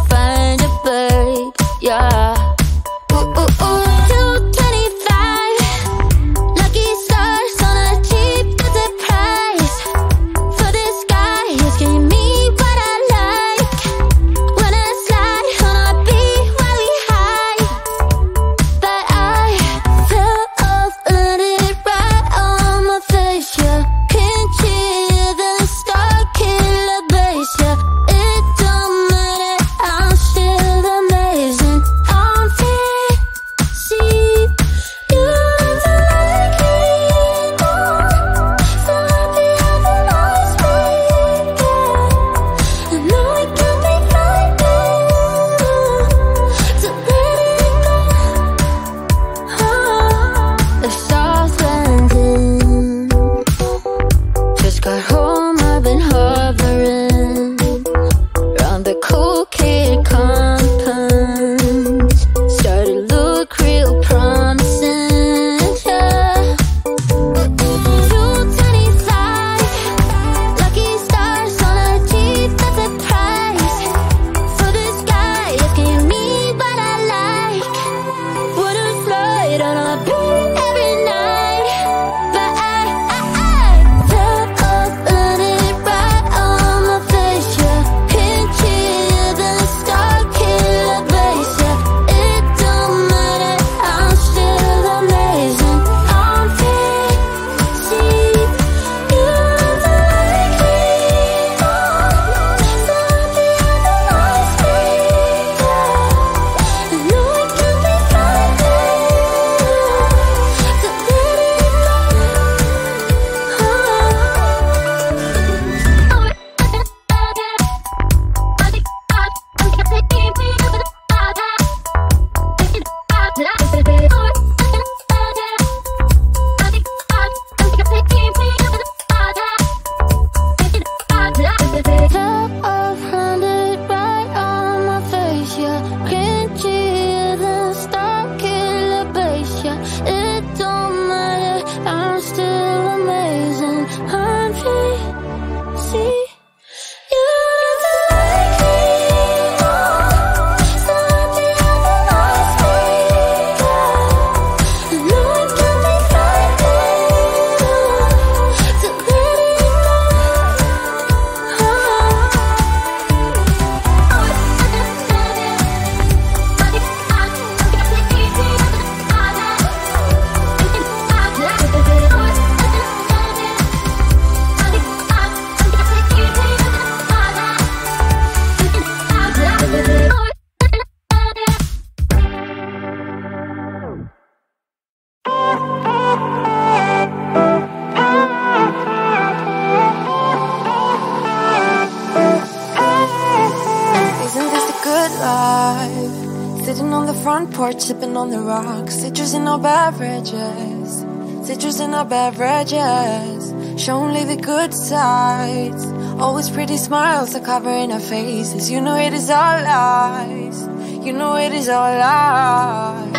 find a babe, yeah. Ooh, ooh, ooh, 225. Lucky stars on a cheap visit price. For this guy, he's giving me what I like. Wanna slide on a beat while we hide. But I fell off, let it right on my face, yeah. Can't hear the star killer bass, yeah. It don't matter, I'm still amazing. I'm free, see, you never like me anymore. So happy having always been there. I know it can be frightening to let it go. The stars landing. Just got home, I've been hovering around the cool kid compound. Started to look real promising, yeah. 225. Lucky stars on a cheap visit price. For this guy, it's giving me what I like. Wanna slide on a beat every night. But I fell off, let it right on my face, yeah. Can't hear the star killer bass, yeah. It don't matter, I'm still amazing. I'm free, see, you never like me anymore. So happy having always been there. I know it can be frightening to let it Top of 100 right on my face, yeah. Can't hear the star killer bass, yeah. It don't matter, I'm still amazing. I'm free, see, you never like me anymore. So happy having always been there. I know it can be frightening to let it Isn't this the good life? Sitting on the front porch, sipping on the rocks. Citrus in our beverages. Citrus in our beverages. Show only the good sides. Always pretty smiles are covering our faces. You know it is all lies. You know it is all lies.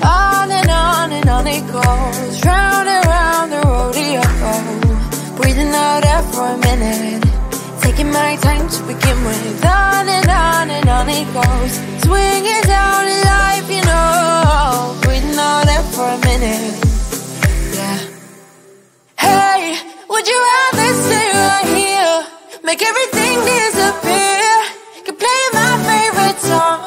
On and on it goes. Round and round the rodeo. Breathing out air for a minute. Taking my time to begin with. On and on it goes. Swinging down in life, you know. Breathing out air for a minute. Yeah. Hey, would you rather stay right here? Make everything disappear. Keep playing my favorite song.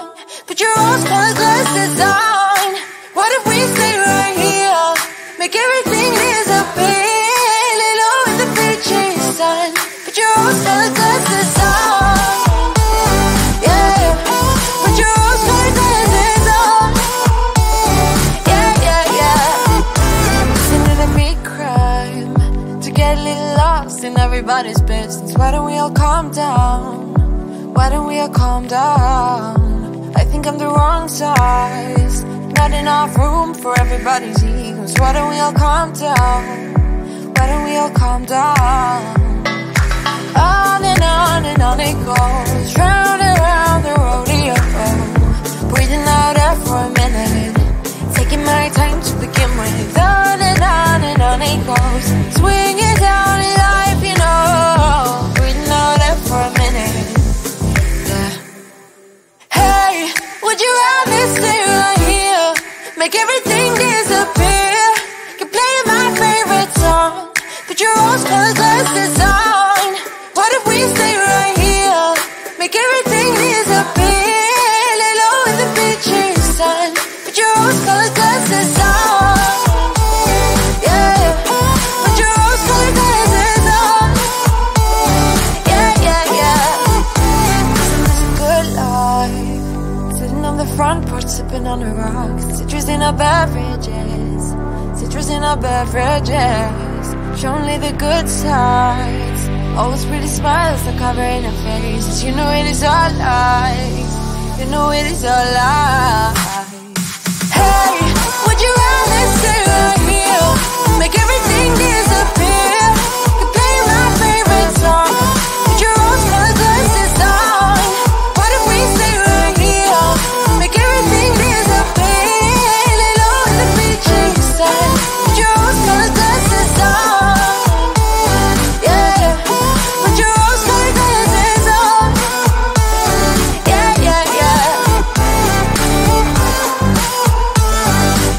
Put your rose-colored glasses on. What if we stay right here? Make everything disappear. Lay low in the beaching sun. Put your rose-colored glasses on. Yeah, put your rose-colored glasses on. Yeah, yeah, yeah. Isn't it a big crime to get a little lost in everybody's business? Why don't we all calm down? Why don't we all calm down? I think I'm the wrong size. Not enough room for everybody's egos. Why don't we all calm down? Why don't we all calm down? On and on it goes. Round and round the rodeo. Breathing out air for a minute. Taking my time to begin with. On and on it goes. Swinging down in life, you know. Breathing out air for a minute. Yeah. would you rather stay right here? Make everything disappear. Keep playing my favorite song. Put your rose-colored glasses on. What if we stay right here? Make everything disappear. Lay low in the beaching sun. Put your rose-colored glasses on. Yeah. Put your rose-colored glasses on. Yeah, yeah, yeah. It's a good life. Sitting on the front porch, sipping on the rocks. Citrus in our beverages. Citrus in our beverages. Show only the good sides. Always pretty smiles that covering her faces. You know it is all lies. You know it is all lies. Hey, would you rather stay right here? Make everything disappear. You play my favorite song. Put your rose-colored glasses on. What if we stay right here? Make everything disappear. Lay low in the beaching sun. Put your rose-colored glasses on. Yeah. Put your rose-colored glasses on. Yeah, yeah, yeah.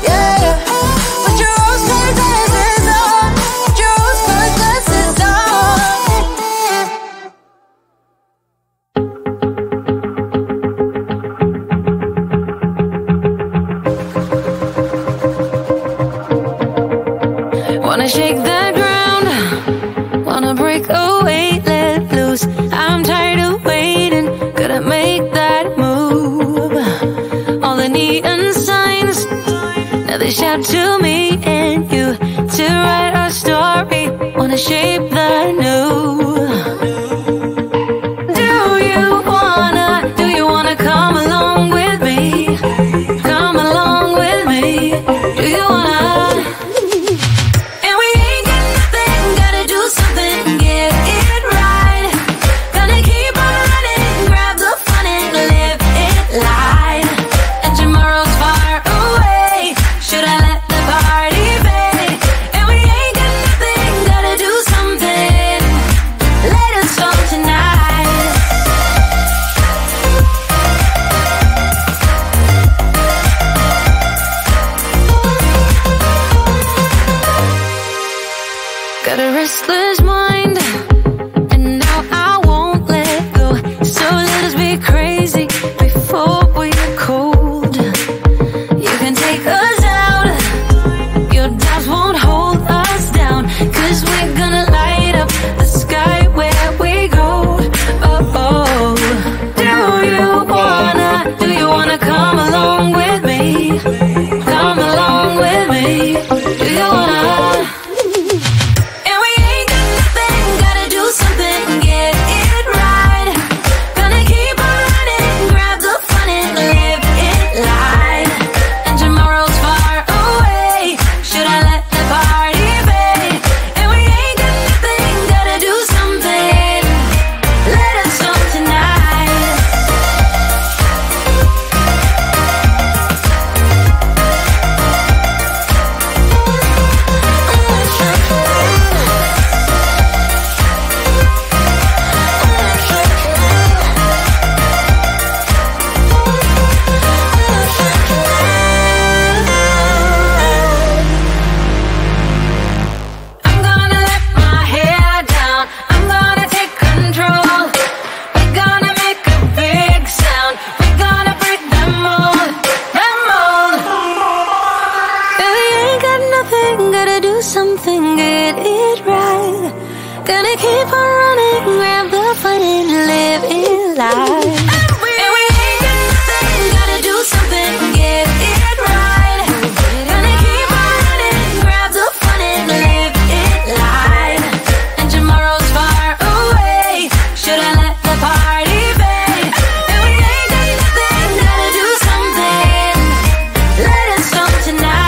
Yeah. Put your rose-colored glasses on. Put your rose-colored glasses on. Wanna shake the ground, wanna break away, let loose. I'm tired of waiting, gotta make that move. All the neon signs, now they shout to me and you to write our story. Wanna shape the new. Do you wanna come along with me? Come along with me. Do you wanna? And we ain't got nothing, gotta do something, get it right. Gonna keep on running, grab the fun and live it light. And tomorrow's far away, should I let the party fade? And we ain't got nothing, gotta do something, let us go tonight. Got a restless mind, and now I won't let go. So let us be crazy before we get cold. You can take us out, your doubts won't hold us down. 'Cause we're gonna light up the sky where we go. Oh, oh. Do you wanna come along with me? Come along with me. Do you wanna? And we ain't got nothing, gotta do something, get it right. Gonna keep on running, grab the fun and live it light. And tomorrow's far away, should I let the party fade? And we ain't got nothing, gotta do something, let us go tonight. I'm gonna let my hair down, I'm gonna take control. We're gonna make a big sound, we're gonna break them mold, them mold. And we ain't got nothing, gotta do something, get it right. Gonna keep on running, grab the fun and live it life. And we ain't got nothing, gotta do something, get it right. Gonna keep on running, grab the fun and live it life. And tomorrow's far away, should I let the party fade? And we ain't got nothing, gotta do something, let us go tonight.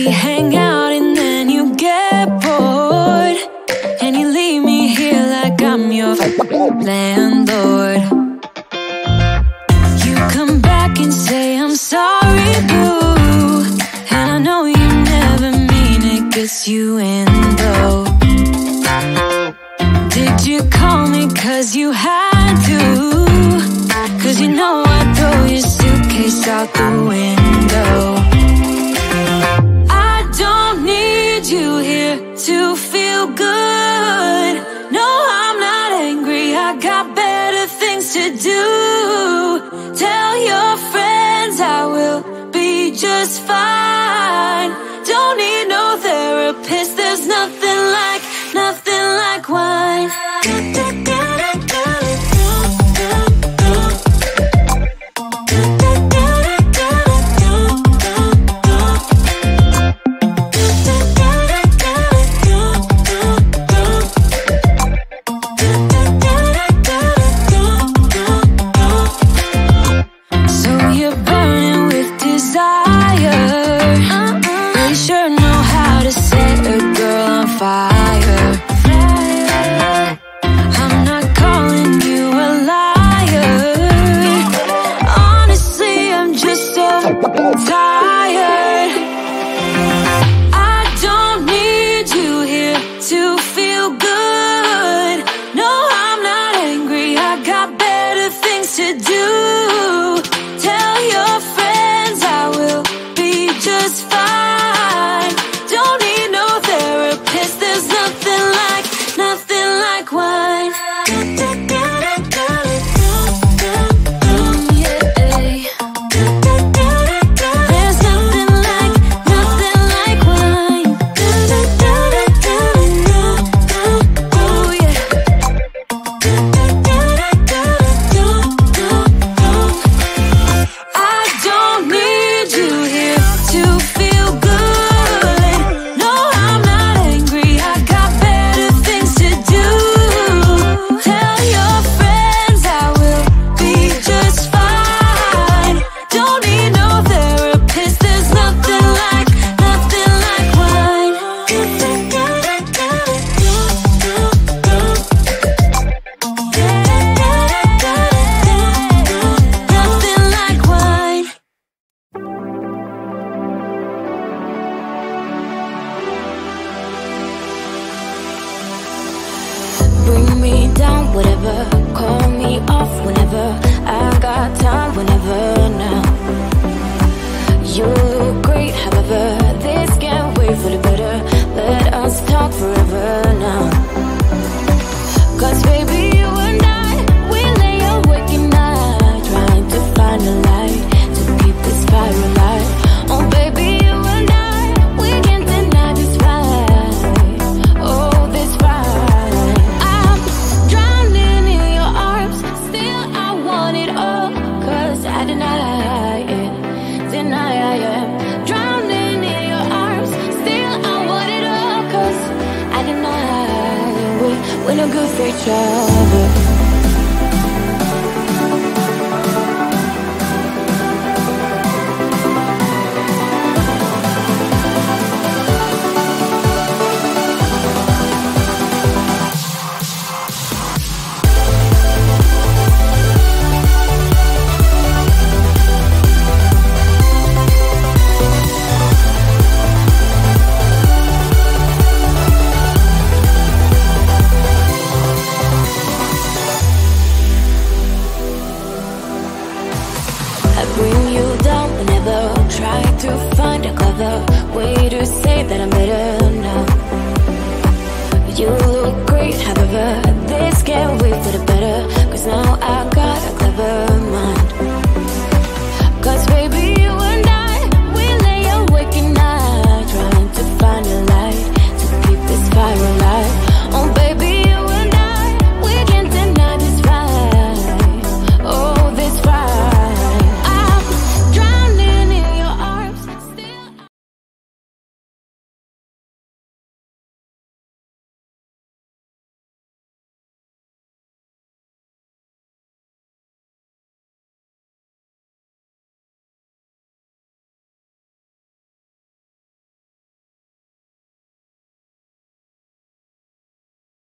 We hang out and then you get bored, and you leave me here like I'm your landlord. You come back and say I'm sorry, boo, and I know you never mean it, guess you in though. Did you call me cause you had to? Cause you know I'd throw your suitcase out the window. I don't need you here to feel good. No, I'm not angry, I got better things to do. Tell your friends I will be just fine. Don't need no therapist, there's nothing like wine. We're no good for each other.